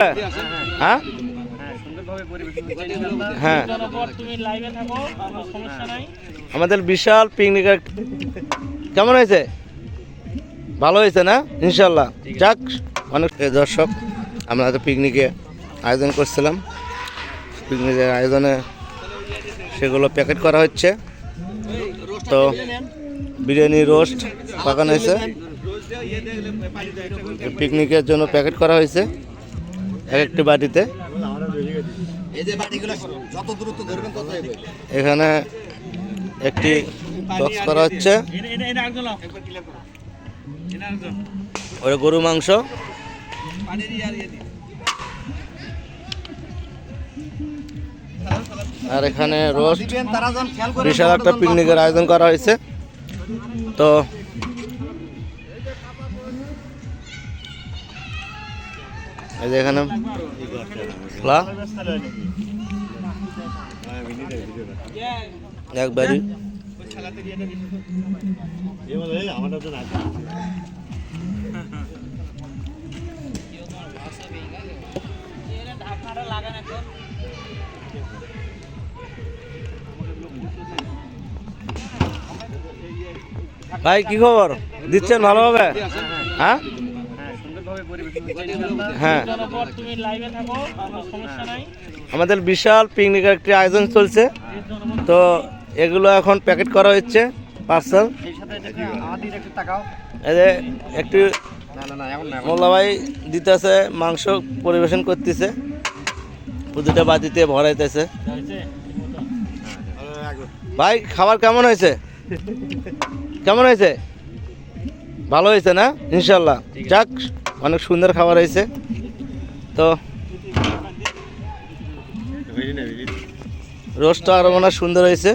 হ্যাঁ হ্যাঁ আমাদের বিশাল পিকনিকের কেমন হয়েছে? ভালো হয়েছে না? ইনশাল্লাহ। যাক, অনেক দর্শক, আমরা তো পিকনিকে আয়োজন করছিলাম। পিকনিকের আয়োজনে সেগুলো প্যাকেট করা হচ্ছে। তো বিরিয়ানি রোস্ট পাকানো হয়েছে, পিকনিকের জন্য প্যাকেট করা হয়েছে এক একটি বাটিতে। এখানে একটি বক্স করা হচ্ছে, ওই গরু মাংস, আর এখানে রোস্ট। বিশাল একটা পিকনিকের আয়োজন করা হয়েছে। তো এই যে এখানে একবারই ভাই, কি খবর? দিচ্ছেন ভালোভাবে? হ্যাঁ হ্যাঁ, আমাদের বিশাল পিকনিকের একটি আয়োজন চলছে। তো এগুলো এখন প্যাকেট করা হচ্ছে পার্সেল। এই যে একটি মোল্লা ভাই দিতেছে, মাংস পরিবেশন করতেছে, প্রতিটা বাটিতে ভরাইতেছে। ভাই, খাবার কেমন হয়েছে? কেমন হয়েছে? ভালো হয়েছে না? ইনশাল্লাহ। যাক, অনেক সুন্দর খাবার হয়েছে। তো রোস্টটা আরো মনে সুন্দর হয়েছে।